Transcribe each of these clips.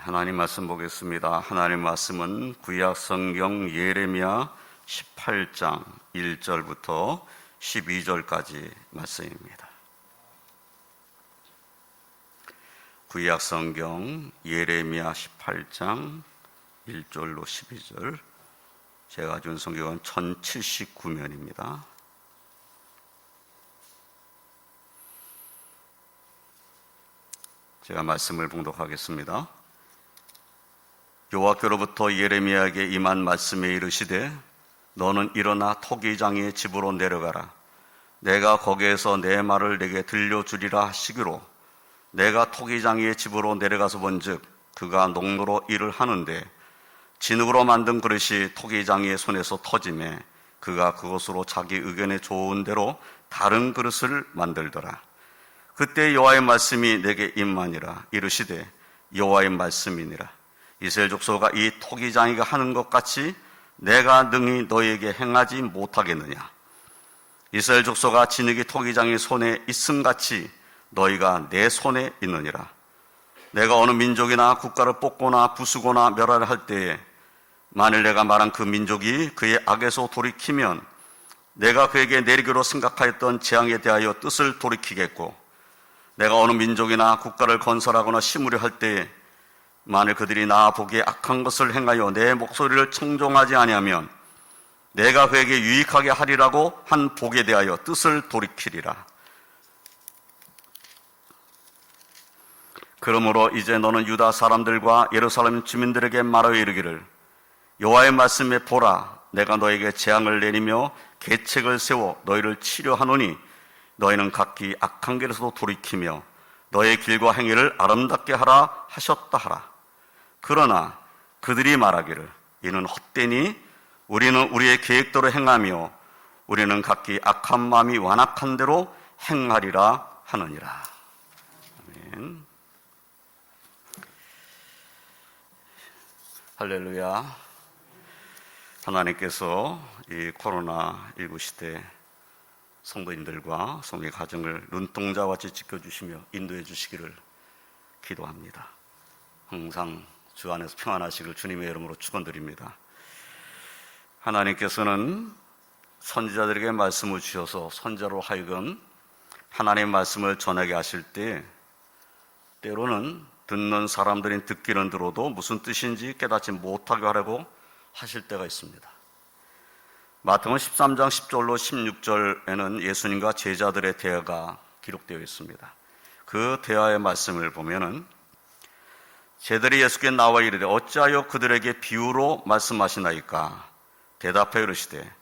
하나님 말씀 보겠습니다. 하나님 말씀은 구약 성경 예레미야 18장 1절부터 12절까지 말씀입니다. 구약 성경 예레미야 18장 1절로 12절, 제가 준 성경은 1079면입니다. 제가 말씀을 봉독하겠습니다. 여호와께로부터 예레미야에게 임한 말씀에 이르시되 너는 일어나 토기장의 집으로 내려가라. 내가 거기에서 내 말을 내게 들려주리라 하시기로 내가 토기장의 집으로 내려가서 본즉 그가 농로로 일을 하는데 진흙으로 만든 그릇이 토기장의 손에서 터지매 그가 그것으로 자기 의견에 좋은 대로 다른 그릇을 만들더라. 그때 여호와의 말씀이 내게 임하니라. 이르시되 여호와의 말씀이니라. 이스라엘 족속아 이 토기장이가 하는 것 같이 내가 능히 너희에게 행하지 못하겠느냐. 이스라엘 족속아 진흙이 토기장의 손에 있음같이 너희가 내 손에 있느니라. 내가 어느 민족이나 국가를 뽑거나 부수거나 멸하려 할 때에 만일 내가 말한 그 민족이 그의 악에서 돌이키면 내가 그에게 내리기로 생각하였던 재앙에 대하여 뜻을 돌이키겠고, 내가 어느 민족이나 국가를 건설하거나 심으려 할 때에 만일 그들이 나 보기에 악한 것을 행하여 내 목소리를 청종하지 아니하면 내가 그에게 유익하게 하리라고 한 복에 대하여 뜻을 돌이키리라. 그러므로 이제 너는 유다 사람들과 예루살렘 주민들에게 말하여 이르기를 여호와의 말씀에 보라, 내가 너에게 재앙을 내리며 계책을 세워 너희를 치료하노니 너희는 각기 악한 길에서 돌이키며 너의 길과 행위를 아름답게 하라 하셨다 하라. 그러나 그들이 말하기를 이는 헛되니 우리는 우리의 계획대로 행하며 우리는 각기 악한 마음이 완악한 대로 행하리라 하느니라. 아멘. 할렐루야. 하나님께서 이 코로나19 시대 성도인들과 성도의 가정을 눈동자와 같이 지켜주시며 인도해 주시기를 기도합니다. 항상 주 안에서 평안하시길 주님의 이름으로 축원드립니다. 하나님께서는 선지자들에게 말씀을 주셔서 선지자로 하여금 하나님의 말씀을 전하게 하실 때 때로는 듣는 사람들이 듣기는 들어도 무슨 뜻인지 깨닫지 못하게 하려고 하실 때가 있습니다. 마태복음 13장 10절로 16절에는 예수님과 제자들의 대화가 기록되어 있습니다. 그 대화의 말씀을 보면은 제자들이 예수께 나와 이르되 어찌하여 그들에게 비유로 말씀하시나이까? 대답하여 이르시되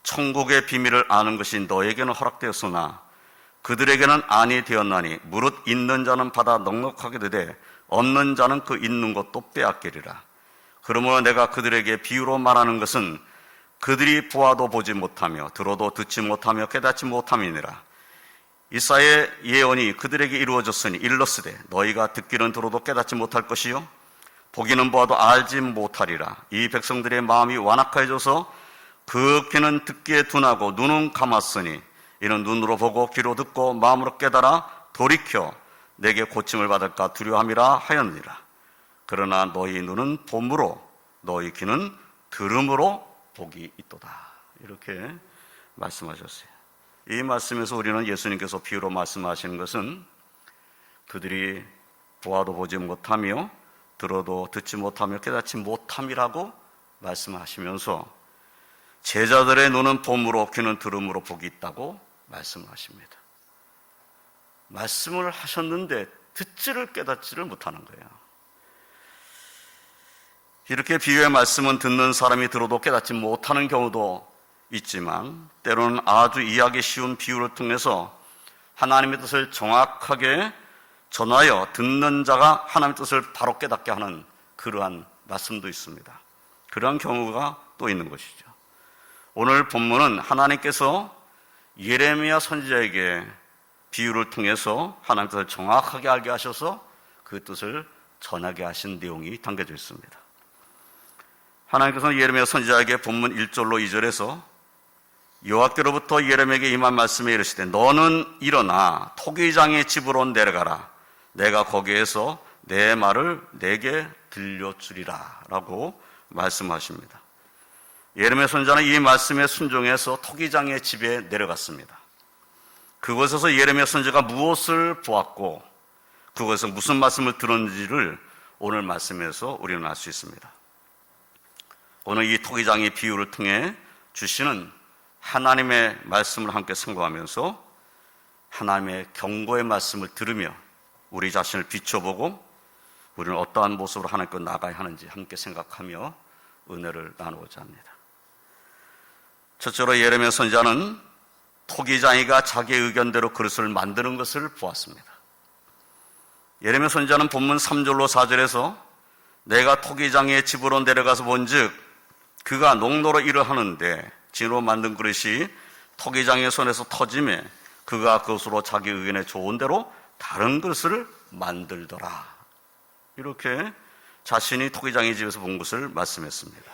천국의 비밀을 아는 것이 너에게는 허락되었으나 그들에게는 아니 되었나니 무릇 있는 자는 받아 넉넉하게 되되 없는 자는 그 있는 것도 빼앗기리라. 그러므로 내가 그들에게 비유로 말하는 것은 그들이 보아도 보지 못하며 들어도 듣지 못하며 깨닫지 못함이니라. 이사야의 예언이 그들에게 이루어졌으니 일렀으되 너희가 듣기는 들어도 깨닫지 못할 것이요 보기는 보아도 알지 못하리라. 이 백성들의 마음이 완악해져서 그 귀는 듣기에 둔하고 눈은 감았으니 이는 눈으로 보고 귀로 듣고 마음으로 깨달아 돌이켜 내게 고침을 받을까 두려움이라 하였느니라. 그러나 너희 눈은 봄으로 너희 귀는 들음으로 복이 있도다. 이렇게 말씀하셨어요. 이 말씀에서 우리는 예수님께서 비유로 말씀하시는 것은 그들이 보아도 보지 못하며 들어도 듣지 못하며 깨닫지 못함이라고 말씀하시면서 제자들의 눈은 봄으로 귀는 들음으로 복이 있다고 말씀하십니다. 말씀을 하셨는데 듣지를 깨닫지를 못하는 거예요. 이렇게 비유의 말씀은 듣는 사람이 들어도 깨닫지 못하는 경우도 있지만 때로는 아주 이해하기 쉬운 비유를 통해서 하나님의 뜻을 정확하게 전하여 듣는 자가 하나님의 뜻을 바로 깨닫게 하는 그러한 말씀도 있습니다. 그러한 경우가 또 있는 것이죠. 오늘 본문은 하나님께서 예레미야 선지자에게 비유를 통해서 하나님의 뜻을 정확하게 알게 하셔서 그 뜻을 전하게 하신 내용이 담겨져 있습니다. 하나님께서는 예레미야 선지자에게 본문 1절로 2절에서 여호와께로부터 예레미야에게 임한 말씀에 이르시되 너는 일어나 토기장의 집으로 내려가라. 내가 거기에서 내 말을 내게 들려주리라 라고 말씀하십니다. 예레미야 선지자는 이 말씀에 순종해서 토기장의 집에 내려갔습니다. 그곳에서 예레미야 선지자가 무엇을 보았고 그곳에서 무슨 말씀을 들었는지를 오늘 말씀에서 우리는 알 수 있습니다. 오늘 이 토기장의 비유를 통해 주시는 하나님의 말씀을 함께 생각하면서 하나님의 경고의 말씀을 들으며 우리 자신을 비춰보고 우리는 어떠한 모습으로 하나님께 나가야 하는지 함께 생각하며 은혜를 나누고자 합니다. 첫째로 예레미야 선지자는 토기장이가 자기의 의견대로 그릇을 만드는 것을 보았습니다. 예레미야 선지자는 본문 3절로 4절에서 내가 토기장의 집으로 내려가서 본즉 그가 농로로 일을 하는데 진으로 만든 그릇이 토기장의 손에서 터지매 그가 그것으로 자기 의견에 좋은 대로 다른 그릇을 만들더라. 이렇게 자신이 토기장의 집에서 본 것을 말씀했습니다.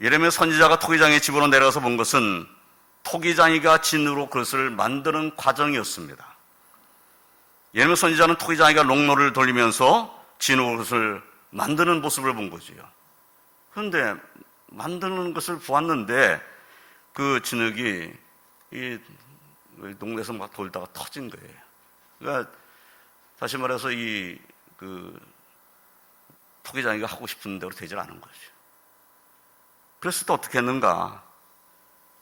예레미야 선지자가 토기장의 집으로 내려가서 본 것은 토기장이가 진으로 그릇을 만드는 과정이었습니다. 예레미야 선지자는 토기장이가 농로를 돌리면서 진으로 그릇을 만드는 모습을 본 거지요. 그런데 만드는 것을 보았는데 그 진흙이 이 농로에서 막 돌다가 터진 거예요. 그러니까 다시 말해서 그 토기장이가 하고 싶은 대로 되질 않은 거죠. 그래서 또 어떻게 했는가?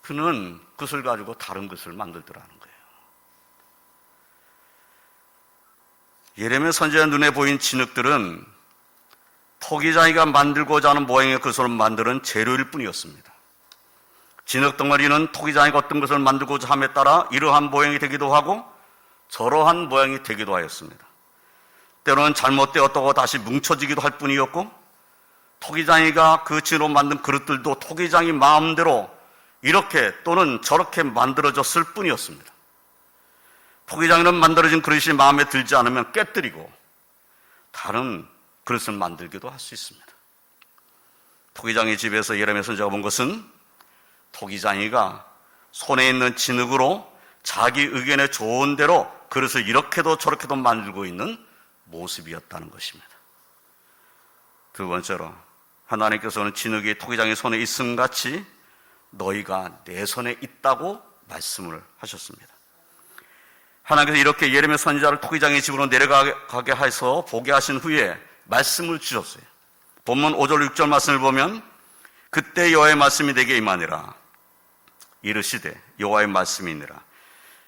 그는 그것을 가지고 다른 것을 만들더라는 거예요. 예레미야 선지자 눈에 보인 진흙들은 토기장이가 만들고자 하는 모양의 그것을 만드는 재료일 뿐이었습니다. 진흙 덩어리는 토기장이가 어떤 것을 만들고자 함에 따라 이러한 모양이 되기도 하고 저러한 모양이 되기도 하였습니다. 때로는 잘못되었다고 다시 뭉쳐지기도 할 뿐이었고 토기장이가 그 진으로 만든 그릇들도 토기장이 마음대로 이렇게 또는 저렇게 만들어졌을 뿐이었습니다. 토기장이는 만들어진 그릇이 마음에 들지 않으면 깨뜨리고 다른 그릇을 만들기도 할 수 있습니다. 토기장이 집에서 예레미야 선지자가 본 것은 토기장이가 손에 있는 진흙으로 자기 의견에 좋은 대로 그릇을 이렇게도 저렇게도 만들고 있는 모습이었다는 것입니다. 두 번째로 하나님께서는 진흙이 토기장의 손에 있음 같이 너희가 내 손에 있다고 말씀을 하셨습니다. 하나님께서 이렇게 예레미야 선지자를 토기장의 집으로 내려가게 해서 보게 하신 후에 말씀을 주셨어요. 본문 5절 6절 말씀을 보면 그때 여호와의 말씀이 내게 임하니라. 이르시되 여호와의 말씀이니라.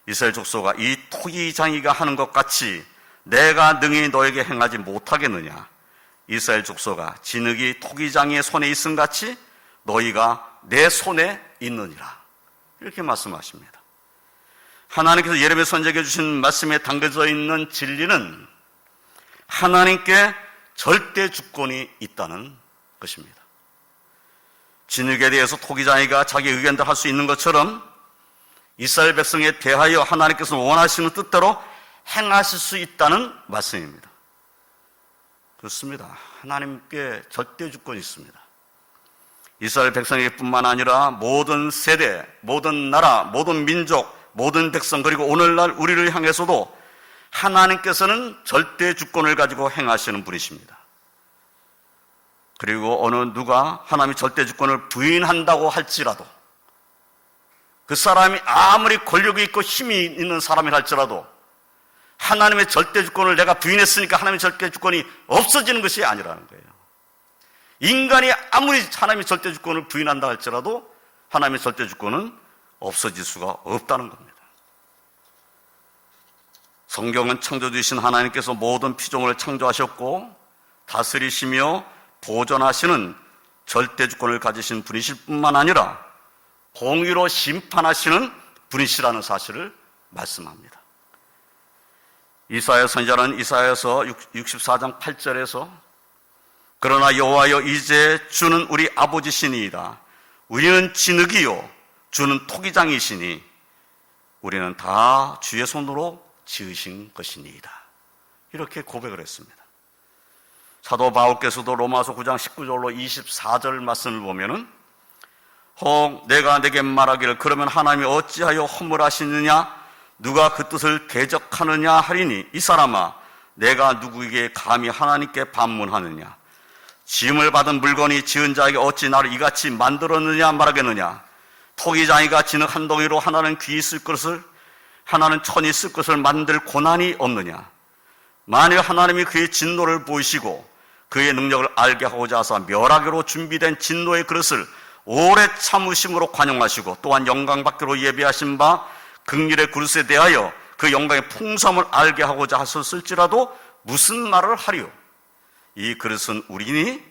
이스라엘 족속아 이 토기장이가 하는 것 같이 내가 능히 너에게 행하지 못하겠느냐. 이스라엘 족속아 진흙이 토기장이의 손에 있음 같이 너희가 내 손에 있느니라. 이렇게 말씀하십니다. 하나님께서 예레미야 선지자에게 주신 말씀에 담겨져 있는 진리는 하나님께 절대 주권이 있다는 것입니다. 진흙에 대해서 토기장이가 자기 의견대로 할 수 있는 것처럼 이스라엘 백성에 대하여 하나님께서 원하시는 뜻대로 행하실 수 있다는 말씀입니다. 그렇습니다. 하나님께 절대 주권이 있습니다. 이스라엘 백성에게 뿐만 아니라 모든 세대, 모든 나라, 모든 민족, 모든 백성 그리고 오늘날 우리를 향해서도 하나님께서는 절대 주권을 가지고 행하시는 분이십니다. 그리고 어느 누가 하나님의 절대 주권을 부인한다고 할지라도 그 사람이 아무리 권력이 있고 힘이 있는 사람이라 할지라도 하나님의 절대 주권을 내가 부인했으니까 하나님의 절대 주권이 없어지는 것이 아니라는 거예요. 인간이 아무리 하나님의 절대 주권을 부인한다 할지라도 하나님의 절대 주권은 없어질 수가 없다는 겁니다. 성경은 창조주이신 하나님께서 모든 피조물을 창조하셨고 다스리시며 보존하시는 절대 주권을 가지신 분이실 뿐만 아니라 공의로 심판하시는 분이시라는 사실을 말씀합니다. 이사야 선지자는 이사야서 64장 8절에서 그러나 여호와여 이제 주는 우리 아버지시니이다. 우리는 진흙이요 주는 토기장이시니 우리는 다 주의 손으로 지으신 것이니이다. 이렇게 고백을 했습니다. 사도 바울께서도 로마서 9장 19절로 24절 말씀을 보면은 혹 내가 내게 말하기를 그러면 하나님이 어찌하여 허물하시느냐 누가 그 뜻을 대적하느냐 하리니 이 사람아 내가 누구에게 감히 하나님께 반문하느냐? 지음을 받은 물건이 지은 자에게 어찌 나를 이같이 만들었느냐 말하겠느냐? 토기장이가 지는 한 덩이로 하나는 귀 있을 것을 하나는 천이 있을 것을 만들 고난이 없느냐? 만일 하나님이 그의 진노를 보이시고 그의 능력을 알게 하고자 하사 멸하기로 준비된 진노의 그릇을 오래 참으심으로 관용하시고 또한 영광받기로 예비하신 바 긍휼의 그릇에 대하여 그 영광의 풍성함을 알게 하고자 하셨을지라도 무슨 말을 하리요? 이 그릇은 우리니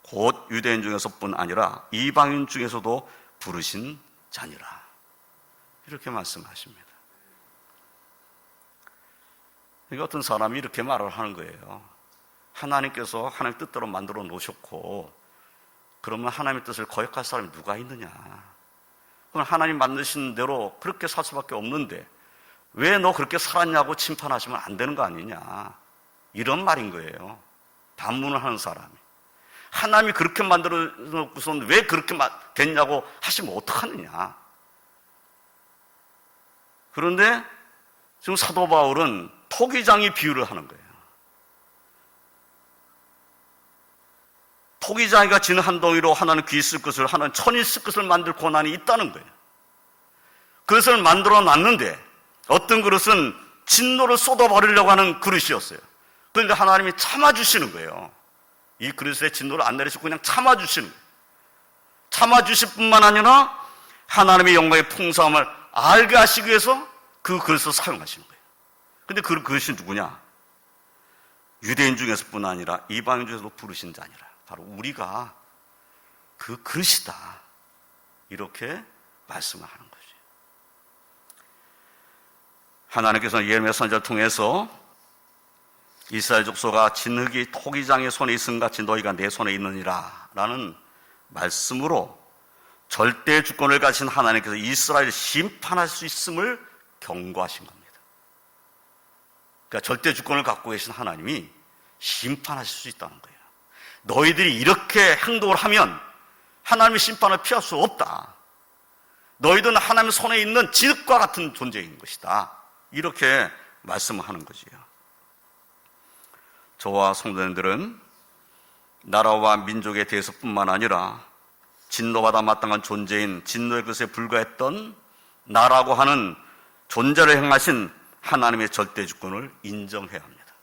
곧 유대인 중에서뿐 아니라 이방인 중에서도 부르신 자니라. 이렇게 말씀하십니다. 이게 어떤 사람이 이렇게 말을 하는 거예요. 하나님께서 하나님 뜻대로 만들어 놓으셨고 그러면 하나님의 뜻을 거역할 사람이 누가 있느냐? 그럼 하나님 만드신 대로 그렇게 살 수밖에 없는데 왜 너 그렇게 살았냐고 심판하시면 안 되는 거 아니냐? 이런 말인 거예요. 반문을 하는 사람이. 하나님이 그렇게 만들어 놓고선 왜 그렇게 됐냐고 하시면 어떡하느냐? 그런데 지금 사도 바울은 토기장이 비유를 하는 거예요. 토기장이가 지는 한 덩이로 하나는 귀 있을 것을 하나는 천이 있을 것을 만들 고난이 있다는 거예요. 그릇을 만들어 놨는데 어떤 그릇은 진노를 쏟아버리려고 하는 그릇이었어요. 그런데 하나님이 참아주시는 거예요. 이 그릇에 진노를 안 내리시고 그냥 참아주시는 거예요. 참아주실 뿐만 아니라 하나님의 영광의 풍성함을 알게 하시기 위해서 그 그릇을 사용하시는 거예요. 근데 그 그릇이 누구냐? 유대인 중에서뿐 아니라 이방인 중에서도 부르신 자니라. 바로 우리가 그 그릇이다. 이렇게 말씀을 하는 거죠. 하나님께서는 예레미야 선지자를 통해서 이스라엘 족속아 진흙이 토기장의 손에 있음 같이 너희가 내 손에 있느니라 라는 말씀으로 절대 주권을 가진 하나님께서 이스라엘을 심판할 수 있음을 경고하신 겁니다. 그러니까 절대 주권을 갖고 계신 하나님이 심판하실 수 있다는 거예요. 너희들이 이렇게 행동을 하면 하나님의 심판을 피할 수 없다. 너희들은 하나님의 손에 있는 진흙과 같은 존재인 것이다. 이렇게 말씀하는 거지요. 저와 성도님들은 나라와 민족에 대해서뿐만 아니라 진노받아 마땅한 존재인 진노의 그릇에 불과했던 나라고 하는 존재를 행하신 하나님의 절대 주권을 인정해야 합니다.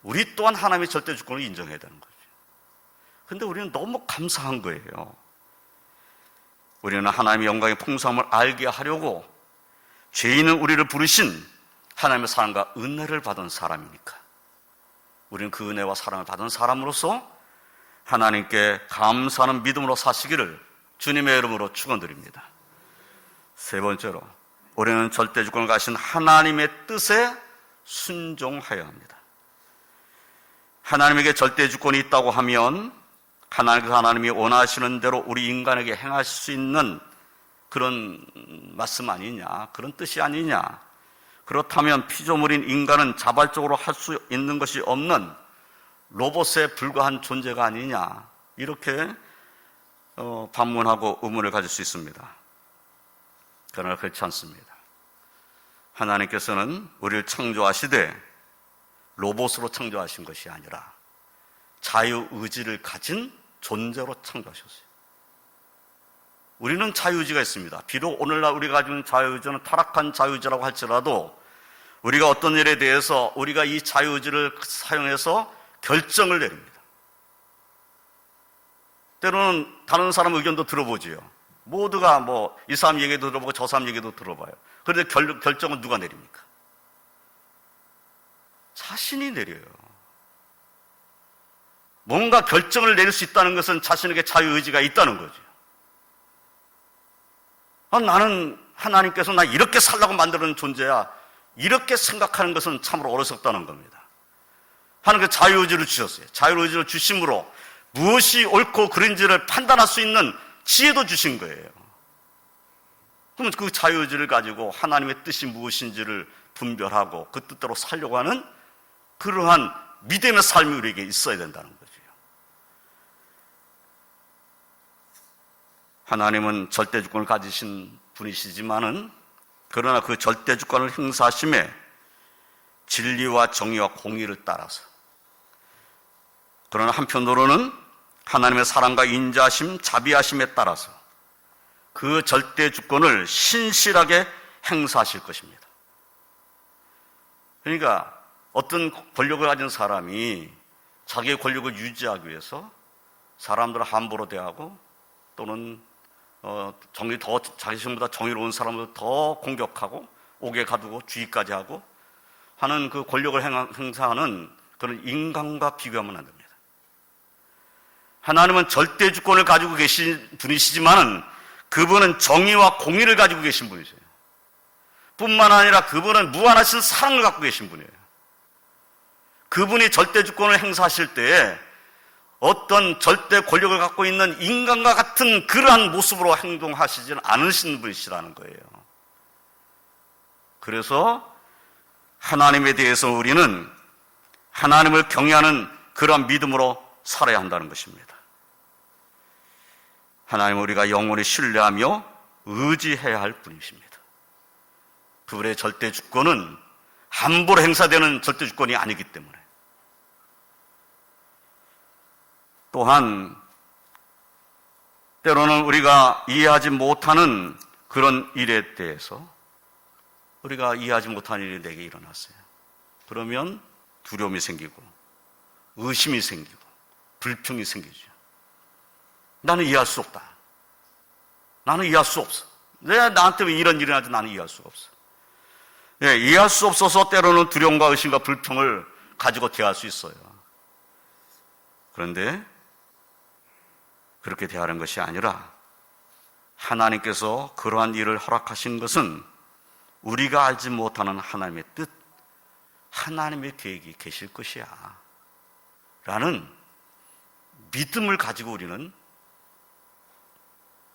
우리 또한 하나님의 절대 주권을 인정해야 되는 거죠. 그런데 우리는 너무 감사한 거예요. 우리는 하나님의 영광의 풍성함을 알게 하려고 죄인은 우리를 부르신 하나님의 사랑과 은혜를 받은 사람이니까 우리는 그 은혜와 사랑을 받은 사람으로서 하나님께 감사하는 믿음으로 사시기를 주님의 이름으로 축원드립니다. 세 번째로 우리는 절대 주권을 가신 하나님의 뜻에 순종하여야 합니다. 하나님에게 절대 주권이 있다고 하면 하나님이 원하시는 대로 우리 인간에게 행하실 수 있는 그런 말씀 아니냐, 그런 뜻이 아니냐. 그렇다면 피조물인 인간은 자발적으로 할 수 있는 것이 없는 로봇에 불과한 존재가 아니냐, 이렇게 반문하고 의문을 가질 수 있습니다. 그러나 그렇지 않습니다. 하나님께서는 우리를 창조하시되 로봇으로 창조하신 것이 아니라 자유의지를 가진 존재로 창조하셨어요. 우리는 자유의지가 있습니다. 비록 오늘날 우리가 가지고 있는 자유의지는 타락한 자유의지라고 할지라도 우리가 어떤 일에 대해서 우리가 이 자유의지를 사용해서 결정을 내립니다. 때로는 다른 사람 의견도 들어보지요. 모두가 이 사람 얘기도 들어보고 저 사람 얘기도 들어봐요. 그런데 결정은 누가 내립니까? 자신이 내려요. 뭔가 결정을 내릴 수 있다는 것은 자신에게 자유의지가 있다는 거죠. 나는 하나님께서 나 이렇게 살라고 만드는 존재야, 이렇게 생각하는 것은 참으로 어리석다는 겁니다. 하나님께서 자유의지를 주셨어요. 자유의지를 주심으로 무엇이 옳고 그른지를 판단할 수 있는 지혜도 주신 거예요. 그러면 그 자유의지를 가지고 하나님의 뜻이 무엇인지를 분별하고 그 뜻대로 살려고 하는 그러한 믿음의 삶이 우리에게 있어야 된다는 거죠. 하나님은 절대주권을 가지신 분이시지만은 그러나 그 절대주권을 행사하심에 진리와 정의와 공의를 따라서, 그러나 한편으로는 하나님의 사랑과 인자하심, 자비하심에 따라서 그 절대 주권을 신실하게 행사하실 것입니다. 그러니까 어떤 권력을 가진 사람이 자기의 권력을 유지하기 위해서 사람들을 함부로 대하고 또는 자기 자신보다 정의로운 사람을 더 공격하고 옥에 가두고 주의까지 하고 하는 그 권력을 행사하는 그런 인간과 비교하면 안 됩니다. 하나님은 절대 주권을 가지고 계신 분이시지만은 그분은 정의와 공의를 가지고 계신 분이세요. 뿐만 아니라 그분은 무한하신 사랑을 갖고 계신 분이에요. 그분이 절대 주권을 행사하실 때에 어떤 절대 권력을 갖고 있는 인간과 같은 그러한 모습으로 행동하시지는 않으신 분이시라는 거예요. 그래서 하나님에 대해서 우리는 하나님을 경외하는 그러한 믿음으로 살아야 한다는 것입니다. 하나님을 우리가 영원히 신뢰하며 의지해야 할 분이십니다. 그분의 절대 주권은 함부로 행사되는 절대 주권이 아니기 때문에. 또한 때로는 우리가 이해하지 못하는 그런 일에 대해서 우리가 이해하지 못하는 일이 내게 일어났어요. 그러면 두려움이 생기고 의심이 생기고 불평이 생기죠. 나는 이해할 수 없다. 나는 이해할 수 없어. 나한테 왜 이런 일이 나지? 나는 이해할 수가 없어. 예, 이해할 수 없어서 때로는 두려움과 의심과 불평을 가지고 대할 수 있어요. 그런데 그렇게 대하는 것이 아니라 하나님께서 그러한 일을 허락하신 것은 우리가 알지 못하는 하나님의 뜻, 하나님의 계획이 계실 것이야 라는 믿음을 가지고 우리는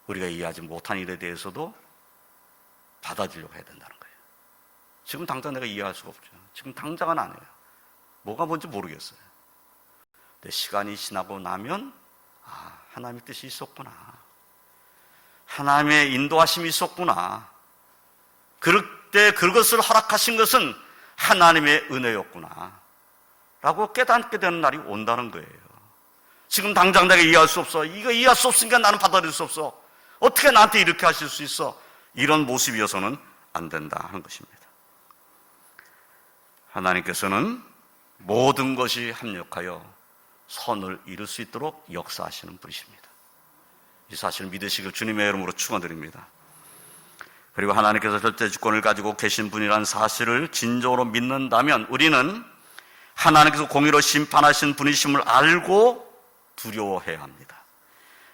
우리가 이해하지 못한 일에 대해서도 받아들이려고 해야 된다는 거예요. 지금 당장 내가 이해할 수가 없죠. 지금 당장은 안 해요. 뭐가 뭔지 모르겠어요. 근데 시간이 지나고 나면 하나님의 뜻이 있었구나. 하나님의 인도하심이 있었구나. 그때 그것을 허락하신 것은 하나님의 은혜였구나 라고 깨닫게 되는 날이 온다는 거예요. 지금 당장 내가 이해할 수 없어. 이거 이해할 수 없으니까 나는 받아들일 수 없어. 어떻게 나한테 이렇게 하실 수 있어? 이런 모습이어서는 안 된다 하는 것입니다. 하나님께서는 모든 것이 합력하여 선을 이룰 수 있도록 역사하시는 분이십니다. 이 사실을 믿으시길 주님의 이름으로 축원드립니다. 그리고 하나님께서 절대 주권을 가지고 계신 분이라는 사실을 진정으로 믿는다면 우리는 하나님께서 공의로 심판하신 분이심을 알고 두려워해야 합니다.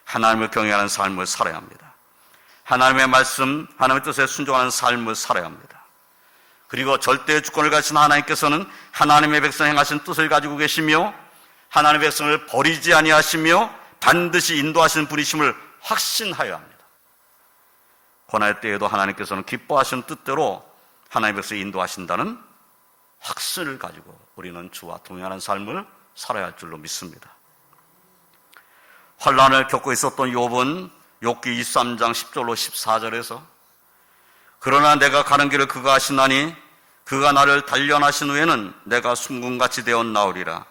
하나님을 경외하는 삶을 살아야 합니다. 하나님의 말씀, 하나님의 뜻에 순종하는 삶을 살아야 합니다. 그리고 절대 주권을 가진 하나님께서는 하나님의 백성 행하신 뜻을 가지고 계시며 하나님의 백성을 버리지 아니하시며 반드시 인도하시는 분이심을 확신하여야 합니다. 고난의 때에도 하나님께서는 기뻐하시는 뜻대로 하나님의 백성을 인도하신다는 확신을 가지고 우리는 주와 동행하는 삶을 살아야 할 줄로 믿습니다. 환난을 겪고 있었던 욥은 욥기 23장 10절로 14절에서 그러나 내가 가는 길을 그가 아시나니 그가 나를 단련하신 후에는 내가 순금같이 되어 나오리라.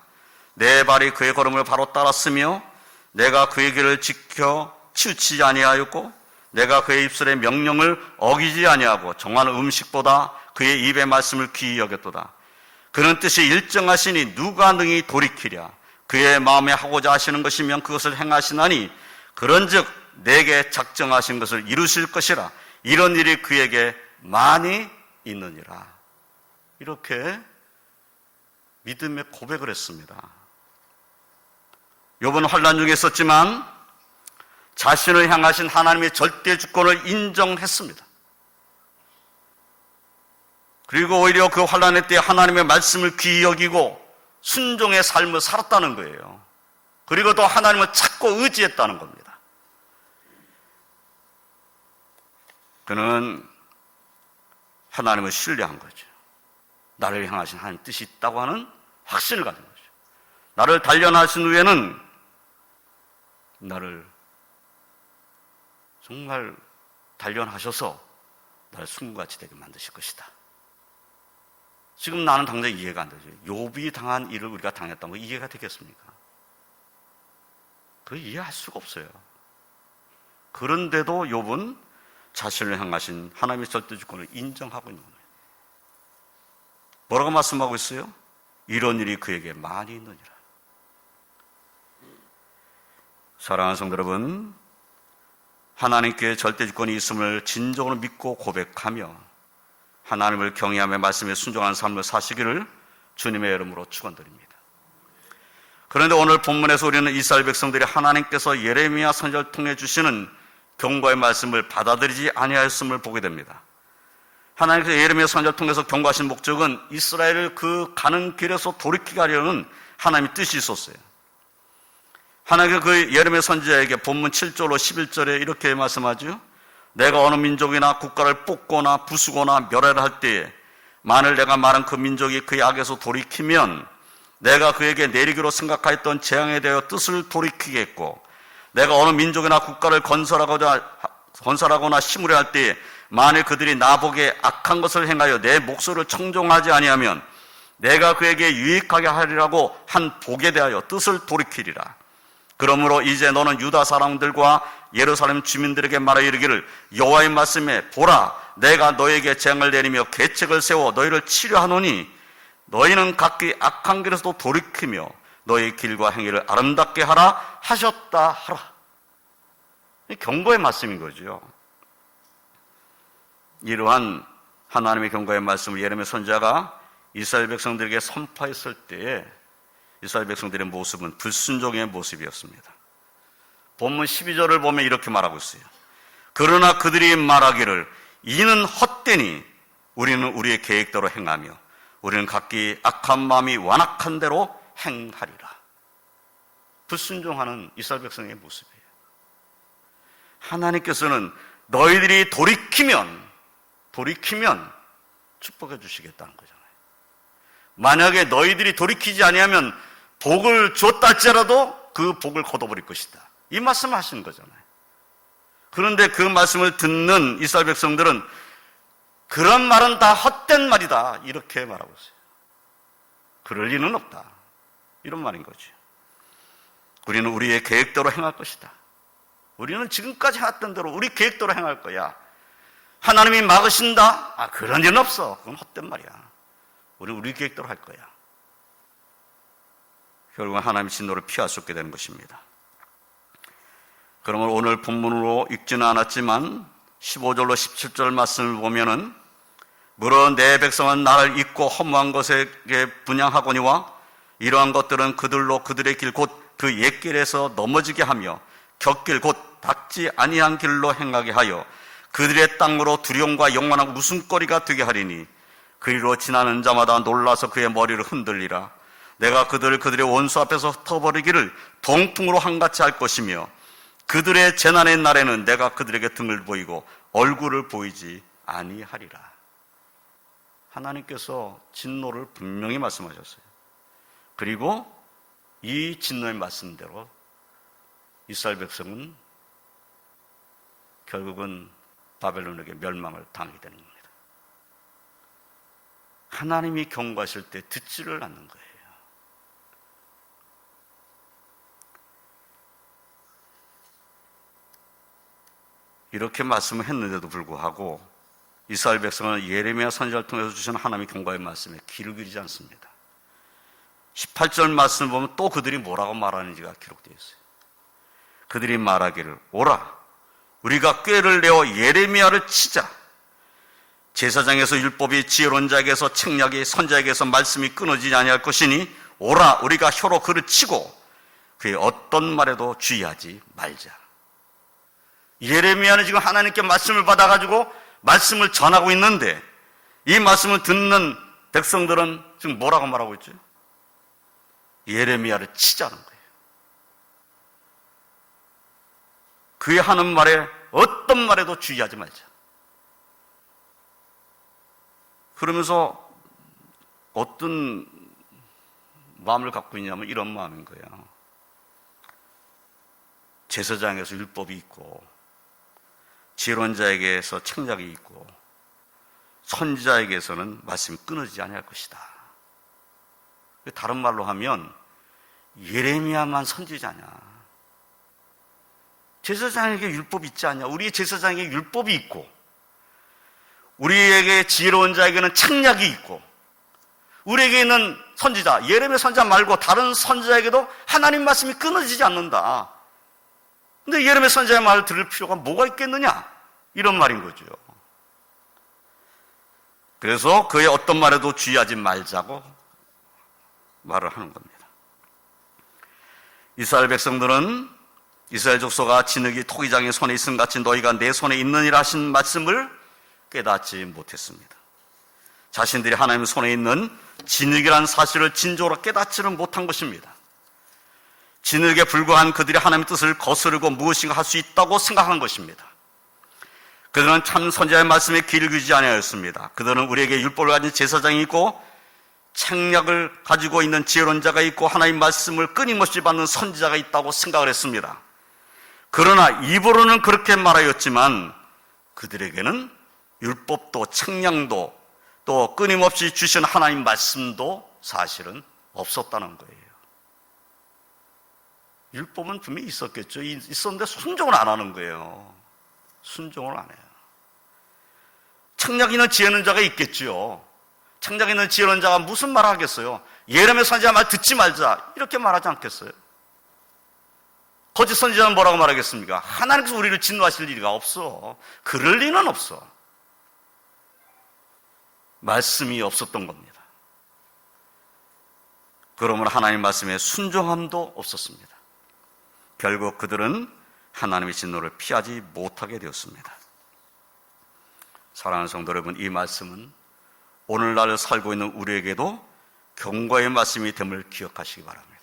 내 발이 그의 걸음을 바로 따랐으며 내가 그의 길을 지켜 치우치지 아니하였고 내가 그의 입술의 명령을 어기지 아니하고 정하는 음식보다 그의 입의 말씀을 귀히 여겼도다. 그는 뜻이 일정하시니 누가 능히 돌이키랴. 그의 마음에 하고자 하시는 것이면 그것을 행하시나니 그런즉 내게 작정하신 것을 이루실 것이라. 이런 일이 그에게 많이 있느니라. 이렇게 믿음의 고백을 했습니다. 욥은 환난 중에 있었지만 자신을 향하신 하나님의 절대 주권을 인정했습니다. 그리고 오히려 그 환난의 때 하나님의 말씀을 귀히 여기고 순종의 삶을 살았다는 거예요. 그리고 또 하나님을 찾고 의지했다는 겁니다. 그는 하나님을 신뢰한 거죠. 나를 향하신 하나님 뜻이 있다고 하는 확신을 가진 거죠. 나를 단련하신 후에는 나를 정말 단련하셔서 나를 순금같이 되게 만드실 것이다. 지금 나는 당장 이해가 안 되죠. 욥이 당한 일을 우리가 당했다는 거 이해가 되겠습니까? 그 이해할 수가 없어요. 그런데도 욥은 자신을 향하신 하나님의 절대 주권을 인정하고 있는 거예요. 뭐라고 말씀하고 있어요? 이런 일이 그에게 많이 있느니라. 사랑하는 성도 여러분, 하나님께 절대 주권이 있음을 진정으로 믿고 고백하며 하나님을 경외하며 말씀에 순종하는 삶을 사시기를 주님의 이름으로 축원드립니다. 그런데 오늘 본문에서 우리는 이스라엘 백성들이 하나님께서 예레미야 선지자를 통해 주시는 경고의 말씀을 받아들이지 아니하였음을 보게 됩니다. 하나님께서 예레미야 선지자를 통해서 경고하신 목적은 이스라엘을 그 가는 길에서 돌이키게 하려는 하나님의 뜻이 있었어요. 하나님께서 그 예레미야 선지자에게 본문 7절로 11절에 이렇게 말씀하죠. 내가 어느 민족이나 국가를 뽑거나 부수거나 멸하려 할 때에 만일 내가 말한 그 민족이 그의 악에서 돌이키면 내가 그에게 내리기로 생각하였던 재앙에 대하여 뜻을 돌이키겠고 내가 어느 민족이나 국가를 건설하거나 심으려 할 때에 만일 그들이 나보기에 악한 것을 행하여 내 목소리를 청종하지 아니하면 내가 그에게 유익하게 하리라고 한 복에 대하여 뜻을 돌이키리라. 그러므로 이제 너는 유다 사람들과 예루살렘 주민들에게 말하 이르기를 여호와의 말씀에 보라 내가 너에게 재앙을 내리며 계책을 세워 너희를 치료하노니 너희는 각기 악한 길에서도 돌이키며 너희 길과 행위를 아름답게 하라 하셨다 하라. 경고의 말씀인 거죠. 이러한 하나님의 경고의 말씀을 예레미야 선지자가 이스라엘 백성들에게 선포했을 때에 이스라엘 백성들의 모습은 불순종의 모습이었습니다. 본문 12절을 보면 이렇게 말하고 있어요. 그러나 그들이 말하기를 이는 헛되니 우리는 우리의 계획대로 행하며 우리는 각기 악한 마음이 완악한 대로 행하리라. 불순종하는 이스라엘 백성의 모습이에요. 하나님께서는 너희들이 돌이키면 축복해 주시겠다는 거잖아요. 만약에 너희들이 돌이키지 아니하면 복을 주었다 할지라도 그 복을 걷어버릴 것이다. 이 말씀을 하시는 거잖아요. 그런데 그 말씀을 듣는 이스라엘 백성들은 그런 말은 다 헛된 말이다. 이렇게 말하고 있어요. 그럴 리는 없다. 이런 말인 거죠. 우리는 우리의 계획대로 행할 것이다. 우리는 지금까지 해왔던 대로 우리 계획대로 행할 거야. 하나님이 막으신다? 그런 일은 없어. 그건 헛된 말이야. 우리는 우리 계획대로 할 거야. 결국은 하나님의 진노를 피할 수 없게 되는 것입니다. 그러면 오늘 본문으로 읽지는 않았지만 15절로 17절 말씀을 보면은 물론 내 백성은 나를 잊고 허무한 것에게 분향하거니와 이러한 것들은 그들로 그들의 길 곧 그 옛길에서 넘어지게 하며 곁길 곧 닿지 아니한 길로 행하게 하여 그들의 땅으로 두려움과 영원한 웃음거리가 되게 하리니 그리로 지나는 자마다 놀라서 그의 머리를 흔들리라. 내가 그들의 원수 앞에서 흩어버리기를 동풍으로 한같이 할 것이며 그들의 재난의 날에는 내가 그들에게 등을 보이고 얼굴을 보이지 아니하리라. 하나님께서 진노를 분명히 말씀하셨어요. 그리고 이 진노의 말씀대로 이스라엘 백성은 결국은 바벨론에게 멸망을 당하게 되는 겁니다. 하나님이 경고하실 때 듣지를 않는 거예요. 이렇게 말씀을 했는데도 불구하고 이스라엘 백성은 예레미야 선지자를 통해서 주신 하나님의 경고의 말씀에 귀를 기울이지 않습니다. 18절 말씀을 보면 또 그들이 뭐라고 말하는지가 기록되어 있어요. 그들이 말하기를 오라 우리가 꾀를 내어 예레미야를 치자. 제사장에서 율법이 지혜로운 자에게서 책략이 선자에게서 말씀이 끊어지지 아니할 것이니 오라 우리가 혀로 그를 치고 그의 어떤 말에도 주의하지 말자. 예레미야는 지금 하나님께 말씀을 받아가지고 말씀을 전하고 있는데 이 말씀을 듣는 백성들은 지금 뭐라고 말하고 있죠? 예레미야를 치자는 거예요. 그의 하는 말에 어떤 말에도 주의하지 말자. 그러면서 어떤 마음을 갖고 있냐면 이런 마음인 거예요. 제사장에서 율법이 있고 지혜로운 자에게서 책략이 있고 선지자에게서는 말씀이 끊어지지 아니할 것이다. 다른 말로 하면 예레미야만 선지자냐? 제사장에게 율법이 있지 않냐? 우리의 제사장에게 율법이 있고 우리에게 지혜로운 자에게는 책략이 있고 우리에게 있는 선지자, 예레미야 선지자 말고 다른 선지자에게도 하나님 말씀이 끊어지지 않는다. 근데 예레미야 선지자의 말을 들을 필요가 뭐가 있겠느냐? 이런 말인 거죠. 그래서 그의 어떤 말에도 주의하지 말자고 말을 하는 겁니다. 이스라엘 백성들은 이스라엘 족속아 진흙이 토기장의 손에 있음 같이 너희가 내 손에 있느니라 하신 말씀을 깨닫지 못했습니다. 자신들이 하나님의 손에 있는 진흙이라는 사실을 진정으로 깨닫지는 못한 것입니다. 진흙에 불과한 그들이 하나님의 뜻을 거스르고 무엇인가 할 수 있다고 생각한 것입니다. 그들은 참 선지자의 말씀에 귀를 기울이지 아니하였습니다. 그들은 우리에게 율법을 가진 제사장이 있고 책략을 가지고 있는 지혜로운 자가 있고 하나님의 말씀을 끊임없이 받는 선지자가 있다고 생각을 했습니다. 그러나 입으로는 그렇게 말하였지만 그들에게는 율법도 책략도 또 끊임없이 주신 하나님 말씀도 사실은 없었다는 거예요. 율법은 분명히 있었겠죠. 있었는데 순종을 안 하는 거예요. 순종을 안 해요. 책략 있는 지혜로운 자가 있겠죠. 책략 있는 지혜로운 자가 무슨 말을 하겠어요? 예레미야 선지자 말 듣지 말자 이렇게 말하지 않겠어요? 거짓 선지자는 뭐라고 말하겠습니까? 하나님께서 우리를 진노하실 리가 없어. 그럴 리는 없어. 말씀이 없었던 겁니다. 그러므로 하나님 말씀에 순종함도 없었습니다. 결국 그들은 하나님의 진노를 피하지 못하게 되었습니다. 사랑하는 성도 여러분, 이 말씀은 오늘날 살고 있는 우리에게도 경고의 말씀이 됨을 기억하시기 바랍니다.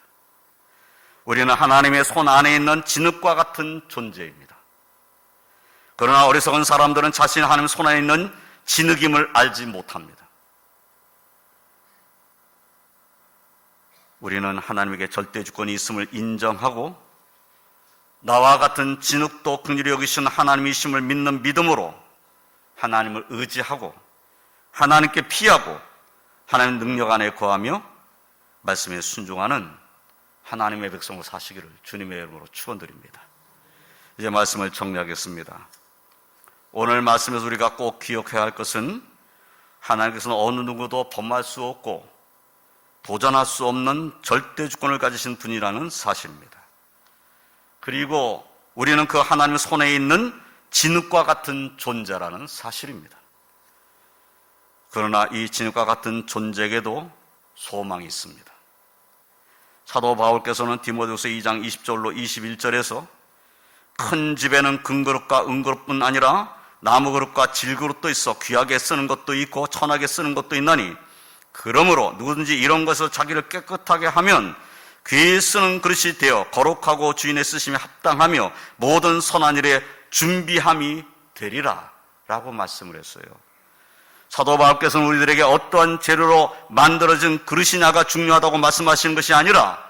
우리는 하나님의 손 안에 있는 진흙과 같은 존재입니다. 그러나 어리석은 사람들은 자신이 하나님의 손 안에 있는 진흙임을 알지 못합니다. 우리는 하나님에게 절대 주권이 있음을 인정하고 나와 같은 진흙도 긍휼히 여기신 하나님이심을 믿는 믿음으로 하나님을 의지하고 하나님께 피하고 하나님 능력 안에 거하며 말씀에 순종하는 하나님의 백성으로 사시기를 주님의 이름으로 축원드립니다. 이제 말씀을 정리하겠습니다. 오늘 말씀에서 우리가 꼭 기억해야 할 것은 하나님께서는 어느 누구도 범할 수 없고 도전할 수 없는 절대 주권을 가지신 분이라는 사실입니다. 그리고 우리는 그 하나님의 손에 있는 진흙과 같은 존재라는 사실입니다. 그러나 이 진흙과 같은 존재에게도 소망이 있습니다. 사도 바울께서는 디모데후서 2장 20절로 21절에서 큰 집에는 금그릇과 은그릇뿐 아니라 나무그릇과 질그릇도 있어 귀하게 쓰는 것도 있고 천하게 쓰는 것도 있나니 그러므로 누구든지 이런 것을 자기를 깨끗하게 하면 귀히 쓰는 그릇이 되어 거룩하고 주인의 쓰심에 합당하며 모든 선한 일에 준비함이 되리라 라고 말씀을 했어요. 사도 바울께서는 우리들에게 어떠한 재료로 만들어진 그릇이냐가 중요하다고 말씀하시는 것이 아니라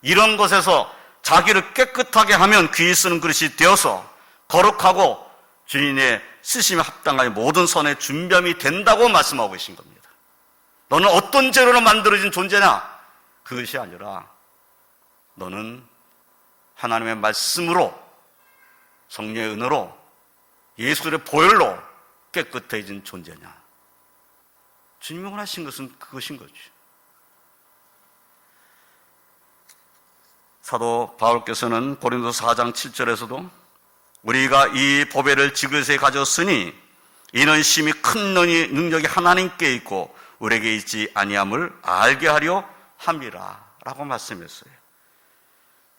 이런 것에서 자기를 깨끗하게 하면 귀히 쓰는 그릇이 되어서 거룩하고 주인의 쓰심에 합당하여 모든 선에 준비함이 된다고 말씀하고 계신 겁니다. 너는 어떤 재료로 만들어진 존재냐? 그것이 아니라 너는 하나님의 말씀으로 성령의 은혜로 예수의 보혈로 깨끗해진 존재냐? 주님이 원하신 것은 그것인 거죠. 사도 바울께서는 고린도서 4장 7절에서도 우리가 이 보배를 지그릇에 가졌으니 이는 심히 큰 능력이 하나님께 있고 우리에게 있지 아니함을 알게 하려 함이라 라고 말씀했어요.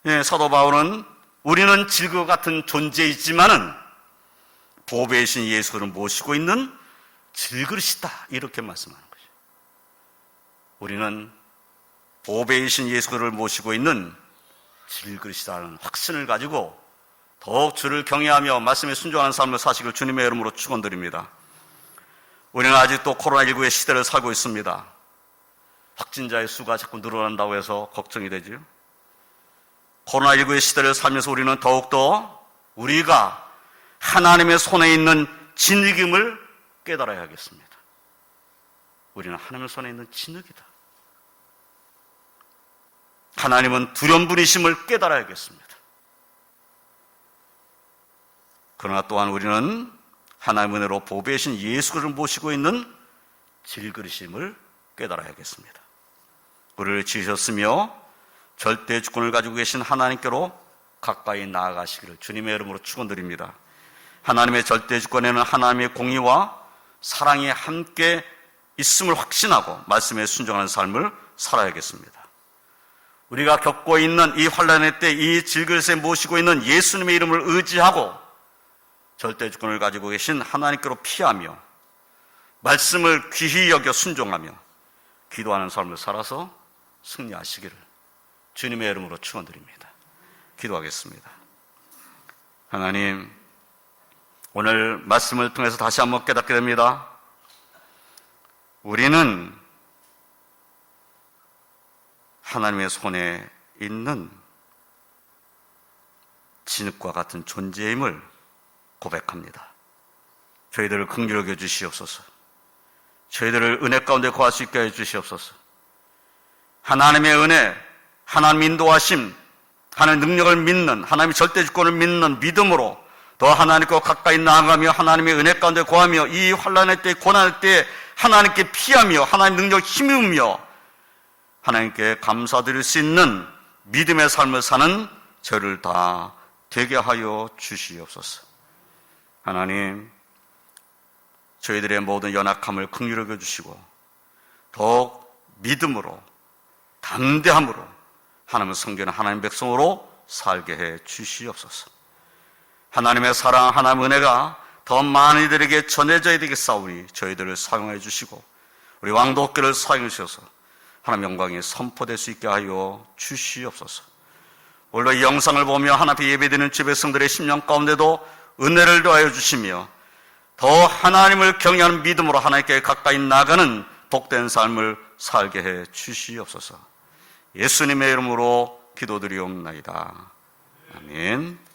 예, 사도 바울은 우리는 질그 같은 존재이지만은 보배이신 예수를 모시고 있는 질그릇이다 이렇게 말씀하는 거죠. 우리는 보배이신 예수를 모시고 있는 질그릇이라는 확신을 가지고 더욱 주를 경외하며 말씀에 순종하는 삶을 사시길 주님의 이름으로 축원드립니다. 우리는 아직도 코로나19의 시대를 살고 있습니다. 확진자의 수가 자꾸 늘어난다고 해서 걱정이 되지요. 코로나19의 시대를 살면서 우리는 더욱더 우리가 하나님의 손에 있는 진흙임을 깨달아야 하겠습니다. 우리는 하나님의 손에 있는 진흙이다. 하나님은 두려운 분이심을 깨달아야겠습니다. 그러나 또한 우리는 하나님의 은혜로 보배이신 예수 그리스도를 모시고 있는 질그리심을 깨달아야겠습니다. 우리를 지으셨으며 절대 주권을 가지고 계신 하나님께로 가까이 나아가시기를 주님의 이름으로 축원드립니다. 하나님의 절대 주권에는 하나님의 공의와 사랑이 함께 있음을 확신하고 말씀에 순종하는 삶을 살아야겠습니다. 우리가 겪고 있는 이 환난의 때 이 질그릇에 모시고 있는 예수님의 이름을 의지하고 절대 주권을 가지고 계신 하나님께로 피하며 말씀을 귀히 여겨 순종하며 기도하는 삶을 살아서 승리하시기를 주님의 이름으로 축원드립니다. 기도하겠습니다. 하나님, 오늘 말씀을 통해서 다시 한번 깨닫게 됩니다. 우리는 하나님의 손에 있는 진흙과 같은 존재임을 고백합니다. 저희들을 긍휼히 여겨 주시옵소서. 저희들을 은혜 가운데 거할 수 있게 해 주시옵소서. 하나님의 은혜, 하나님 인도하심, 하나님의 능력을 믿는, 하나님의 절대 주권을 믿는 믿음으로 더 하나님과 가까이 나아가며 하나님의 은혜 가운데 거하며 이 환난의 때, 고난의 때 하나님께 피하며 하나님 능력 힘입으며 하나님께 감사드릴 수 있는 믿음의 삶을 사는 저를 다 되게 하여 주시옵소서. 하나님, 저희들의 모든 연약함을 긍휼히 여겨 주시고 더욱 믿음으로 담대함으로 하나님을 섬기는 하나님 백성으로 살게 해 주시옵소서. 하나님의 사랑, 하나님의 은혜가 더 많은 이들에게 전해져야 되겠사오니 저희들을 사용해 주시고 우리 왕도교를 사용해 주셔서 하나님 영광이 선포될 수 있게 하여 주시옵소서. 오늘 이 영상을 보며 하나님 앞에 예배드리는 주 백성들의 심령 가운데도 은혜를 더하여 주시며 더 하나님을 경외하는 믿음으로 하나님께 가까이 나가는 복된 삶을 살게 해 주시옵소서. 예수님의 이름으로 기도드리옵나이다. 아멘.